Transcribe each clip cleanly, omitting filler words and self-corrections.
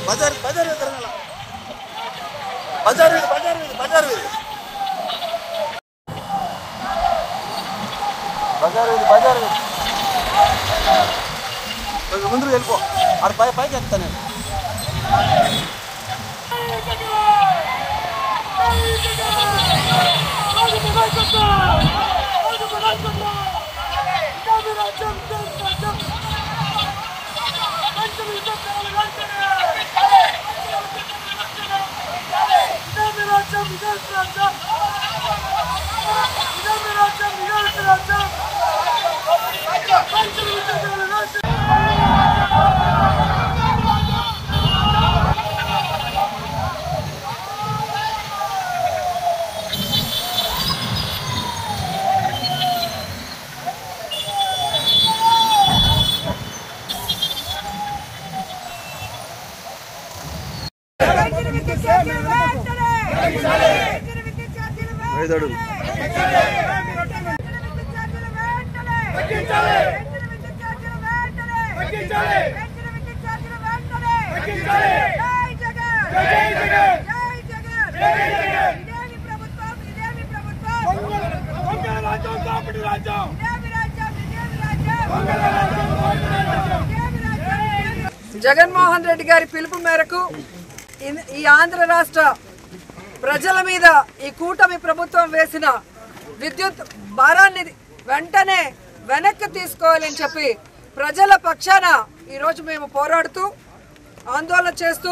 బజార్ బజార్ బజార్ బజార్ బజార్ బజార్ బజార్ ముందుకు వెళ్ళిపో ఆడ పైకి ఎక్కుతాను నేను. జగన్మోహన్ రెడ్డి గారి పిలుపు మేరకు ఈ ఆంధ్ర రాష్ట్ర ప్రజల మీద ఈ కూటమి ప్రభుత్వం వేసిన విద్యుత్ భారాన్ని వెంటనే వెనక్కి తీసుకోవాలని చెప్పి ప్రజల పక్షాన ఈరోజు మేము పోరాడుతూ ఆందోళన చేస్తూ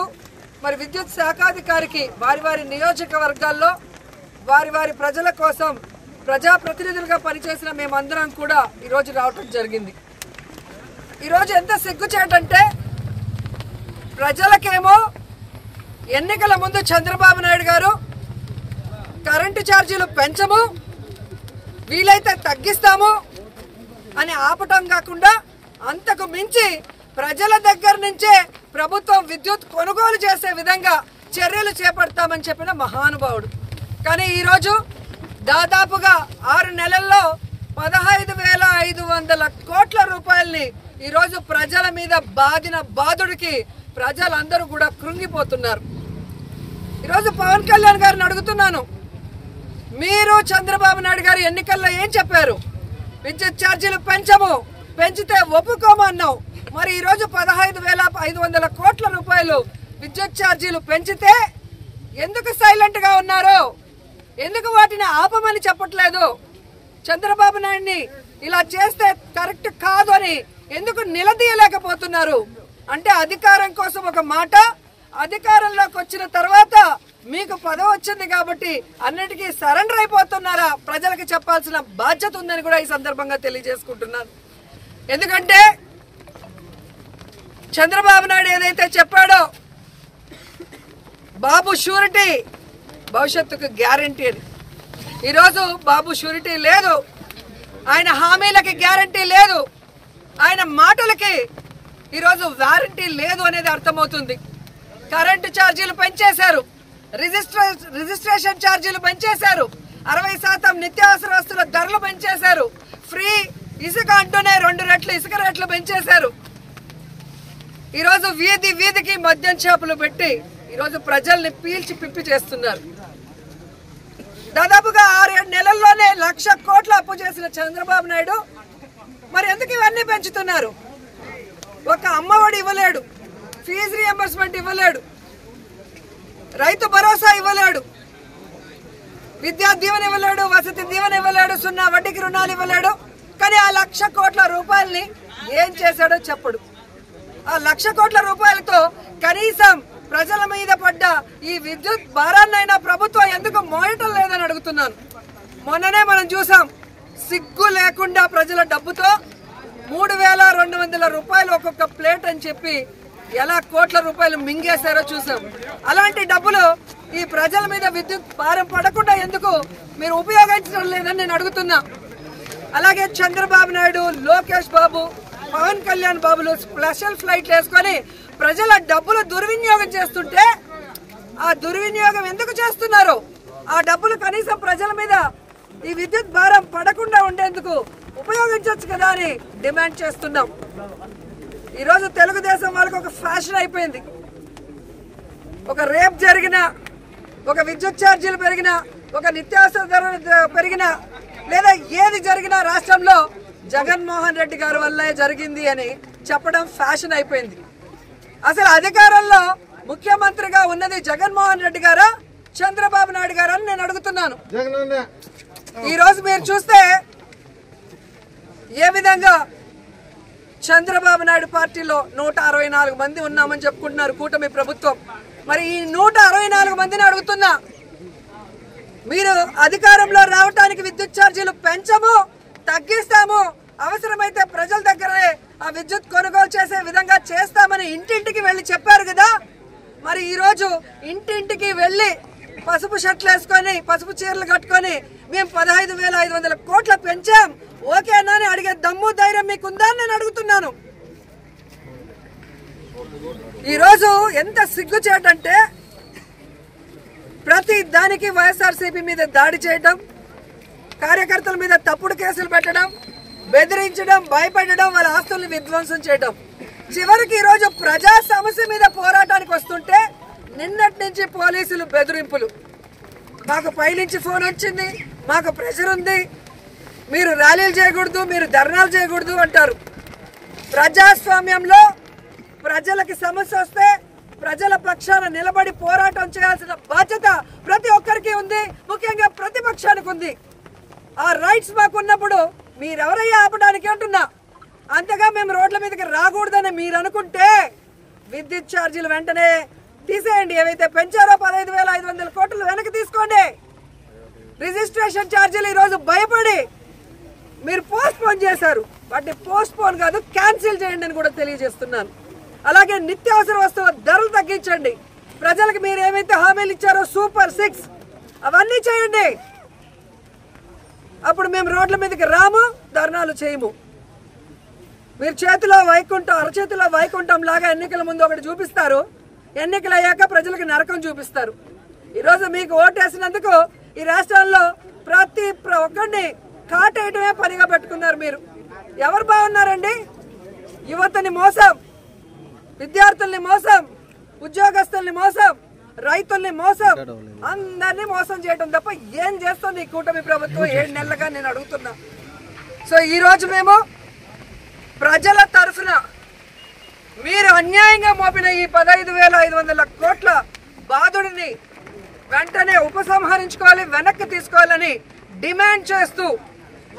మరి విద్యుత్ శాఖాధికారికి వారి వారి నియోజకవర్గాల్లో వారి వారి ప్రజల కోసం ప్రజాప్రతినిధులుగా పనిచేసిన మేమందరం కూడా ఈరోజు రావటం జరిగింది. ఈరోజు ఎంత సిగ్గుచేటంటే ప్రజలకేమో ఎన్నికల ముందు చంద్రబాబు నాయుడు గారు కరెంటు ఛార్జీలు పెంచము వీలైతే తగ్గిస్తాము అని ఆపటం కాకుండా అంతకు మించి ప్రజల దగ్గర నుంచే ప్రభుత్వం విద్యుత్ కొనుగోలు చేసే విధంగా చర్యలు చేపడతామని చెప్పిన మహానుభావుడు. కానీ ఈరోజు దాదాపుగా 6 నెలల్లో 15,500 కోట్ల రూపాయలని ఈరోజు ప్రజల మీద బాదిన బాధుడికి ప్రజలందరూ కూడా కృంగిపోతున్నారు. ఈరోజు పవన్ కళ్యాణ్ గారిని అడుగుతున్నాను, మీరు చంద్రబాబు నాయుడు గారు ఎన్నికల్లో ఏం చెప్పారు? విద్యుత్ ఛార్జీలు పెంచము, పెంచితే ఒప్పుకోమన్నావు. మరి ఈరోజు 15,500 కోట్ల రూపాయలు విద్యుత్ ఛార్జీలు పెంచితే ఎందుకు సైలెంట్ గా ఉన్నారు? ఎందుకు వాటిని ఆపమని చెప్పట్లేదు? చంద్రబాబు నాయుడిని ఇలా చేస్తే కరెక్ట్ కాదు అని ఎందుకు నిలదీయలేకపోతున్నారు? అంటే అధికారం కోసం ఒక మాట, అధికారంలోకి వచ్చిన తర్వాత మీకు పదవి వచ్చింది కాబట్టి అన్నిటికీ సరెండర్ అయిపోతున్నారా? ప్రజలకు చెప్పాల్సిన బాధ్యత ఉందని కూడా ఈ సందర్భంగా తెలియజేసుకుంటున్నాను. ఎందుకంటే చంద్రబాబు నాయుడు ఏదైతే చెప్పాడో బాబు షూరిటీ భవిష్యత్తుకు గ్యారంటీ అని, ఈరోజు బాబు షూరిటీ లేదు, ఆయన హామీలకి గ్యారంటీ లేదు, ఆయన మాటలకి ఈరోజు వారంటీ లేదు అనేది అర్థమవుతుంది. కరెంటు ఛార్జీలు పెంచేశారు, రిజిస్ట్రేషన్ ఛార్జీలు పెంచేశారు, 60% నిత్యావసర వస్తువుల ధరలు పెంచేశారు, ఫ్రీ ఇసుక అంటూనే 2 రెట్లు ఇసుక రేట్లు పెంచేశారు. ఈరోజు వీధి వీధికి మద్యం షాపులు పెట్టి ఈరోజు ప్రజల్ని పీల్చి పిప్పి చేస్తున్నారు. దాదాపుగా 6-7 నెలల్లోనే 1,00,000 కోట్ల అప్పు చేసిన చంద్రబాబు నాయుడు మరి ఎందుకు ఇవన్నీ పెంచుతున్నారు? ఒక అమ్మఒడి ఇవ్వలేడు, ఫీజు రియంబర్స్మెంట్ ఇవ్వలేడు, రైతు భరోసా ఇవ్వలేడు, విద్యా దీవెన ఇవ్వలేడు, వసతి దీవెన ఇవ్వలేడు, 0 వడ్డీకి రుణాలు ఇవ్వలేడు. కానీ ఆ 1,00,000 కోట్ల రూపాయలని ఏం చేశాడో చెప్పడు. ఆ 1,00,000 కోట్ల రూపాయలతో కనీసం ప్రజల మీద పడ్డ ఈ విద్యుత్ భారాన్నైనా ప్రభుత్వం ఎందుకు మోయటం లేదని అడుగుతున్నాను. మొన్ననే మనం చూసాం, సిగ్గు లేకుండా ప్రజల డబ్బుతో 3,200 రూపాయలు ఒక్కొక్క ప్లేట్ అని చెప్పి ఎలా కోట్ల రూపాయలు మింగేశారో చూసాం. అలాంటి డబ్బులు ఈ ప్రజల మీద విద్యుత్ భారం పడకుండా ఎందుకు మీరు ఉపయోగించడం లేదని నేను అడుగుతున్నా. అలాగే చంద్రబాబు నాయుడు, లోకేష్ బాబు, పవన్ కళ్యాణ్ బాబులు స్పెషల్ ఫ్లైట్లు వేసుకొని ప్రజల డబ్బులు దుర్వినియోగం చేస్తుంటే ఆ దుర్వినియోగం ఎందుకు చేస్తున్నారు? ఆ డబ్బులు కనీసం ప్రజల మీద ఈ విద్యుత్ భారం పడకుండా ఉండేందుకు ఉపయోగించవచ్చు కదా అని డిమాండ్ చేస్తున్నాం. ఈరోజు తెలుగుదేశం వాళ్ళకి ఒక ఫ్యాషన్ అయిపోయింది. ఒక రేప్ జరిగినా, ఒక విద్యుత్ ఛార్జీలు పెరిగినా, ఒక నిత్యావసర ధరలు పెరిగినా, లేదా ఏది జరిగినా రాష్ట్రంలో జగన్మోహన్ రెడ్డి గారి వల్లే జరిగింది అని చెప్పడం ఫ్యాషన్ అయిపోయింది. అసలు అధికారంలో ముఖ్యమంత్రిగా ఉన్నది జగన్మోహన్ రెడ్డి గారా, చంద్రబాబు నాయుడు గారా అని నేను అడుగుతున్నాను. ఈరోజు మీరు చూస్తే ఏ విధంగా చంద్రబాబు నాయుడు పార్టీలో 164 మంది ఉన్నామని చెప్పుకుంటున్నారు కూటమి ప్రభుత్వం. మరి ఈ 164 మందిని అడుగుతున్నా, మీరు అధికారంలో రావడానికి విద్యుత్ ఛార్జీలు పెంచము, తగ్గిస్తాము, అవసరమైతే ప్రజల దగ్గరే ఆ విద్యుత్ కొనుగోలు చేసే విధంగా చేస్తామని ఇంటింటికి వెళ్ళి చెప్పారు కదా. మరి ఈరోజు ఇంటింటికి వెళ్ళి పసుపు షర్ట్లు వేసుకొని, పసుపు చీరలు కట్టుకొని మేము 15,500 కోట్ల పెంచాం, ఓకేనా అని అడిగే దమ్ము ధైర్యం మీకుందా అని నేను అడుగుతున్నాను. ఈరోజు ఎంత సిగ్గుచేటంటే ప్రతి దానికి వైఎస్ఆర్సీపీ మీద దాడి చేయడం, కార్యకర్తల మీద తప్పుడు కేసులు పెట్టడం, బెదిరించడం, భయపెట్టడం, వాళ్ళ ఆస్తుల్ని విధ్వంసం చేయడం. చివరికి ఈరోజు ప్రజా సమస్య మీద పోరాటానికి వస్తుంటే నిన్నటి నుంచి పోలీసులు బెదిరింపులు. మాకు పైనుంచి ఫోన్ వచ్చింది, మాకు ప్రెషర్ ఉంది, మీరు ర్యాలీలు చేయకూడదు, మీరు ధర్నాలు చేయకూడదు అంటారు. ప్రజాస్వామ్యంలో ప్రజలకి సమస్య వస్తే ప్రజల పక్షాన నిలబడి పోరాటం చేయాల్సిన బాధ్యత ప్రతి ఒక్కరికి ఉంది, ముఖ్యంగా ప్రతిపక్షానికి ఉంది. ఆ రైట్స్ మాకున్నప్పుడు మీరెవరయ్యా ఆపడానికి అంటున్నా. అంతగా మేము రోడ్ల మీదకి రాకూడదని మీరు అనుకుంటే విద్యుత్ ఛార్జీలు వెంటనే తీసేయండి. ఏవైతే పెంచారో 15,500 కోట్లు వెనక్కి తీసుకోండి. రిజిస్ట్రేషన్ ఛార్జీలు ఈరోజు భయపడి మీరు పోస్ట్ పోన్ చేశారు, వాటిని పోస్ట్ పోన్ కాదు క్యాన్సిల్ చేయండి అని కూడా తెలియజేస్తున్నాను. అలాగే నిత్యావసర వస్తువుల ధరలు తగ్గించండి. ప్రజలకు మీరు ఏమైతే హామీలు ఇచ్చారో సూపర్ 6 అవన్నీ చేయండి. అప్పుడు మేము రోడ్ల మీదకి రాము, ధర్నాలు చేయము. మీరు చేతిలో వైకుంఠం, అరచేతిలో వైకుంఠం లాగా ఎన్నికల ముందు ఒకటి చూపిస్తారు, ఎన్నికలు అయ్యాక ప్రజలకు నరకం చూపిస్తారు. ఈరోజు మీకు ఓటేసినందుకు ఈ రాష్ట్రాల్లో ప్రతి ఒక్కరిని కాటేయటమే పనిగా పెట్టుకున్నారు. మీరు ఎవరు బాగున్నారండి? యువతని మోసం, విద్యార్థుల్ని మోసం, ఉద్యోగస్తుల్ని మోసం, రైతుల్ని మోసం, అందరినీ మోసం చేయడం తప్ప ఏం చేస్తుంది ఈ కూటమి ప్రభుత్వం 7 నెలలుగా నేను అడుగుతున్నా. సో ఈరోజు మేము ప్రజల తరఫున మీరు అన్యాయంగా మోపిన ఈ 15,500 కోట్ల బాధుడిని వెంటనే ఉపసంహరించుకోవాలి, వెనక్కి తీసుకోవాలని డిమాండ్ చేస్తూ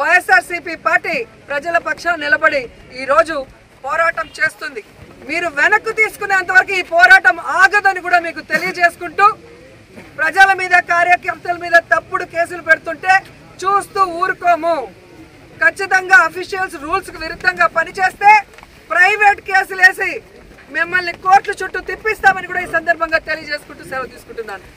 వైఎస్ఆర్సీపీ పార్టీ ప్రజల పక్షాన నిలబడి ఈరోజు పోరాటం చేస్తుంది. మీరు వెనక్కు తీసుకునేంత వరకు ఈ పోరాటం ఆగదని కూడా మీకు తెలియజేసుకుంటూ, ప్రజల మీద, కార్యకర్తల మీద తప్పుడు కేసులు పెడుతుంటే చూస్తూ ఊరుకోము. ఖచ్చితంగా అఫీషియల్స్ రూల్స్ కు విరుద్ధంగా పనిచేస్తే ప్రైవేట్ కేసులు వేసి మిమ్మల్ని కోర్టుల చుట్టూ తిప్పిస్తామని కూడా ఈ సందర్భంగా తెలియజేసుకుంటూ సెలవు తీసుకుంటున్నాను.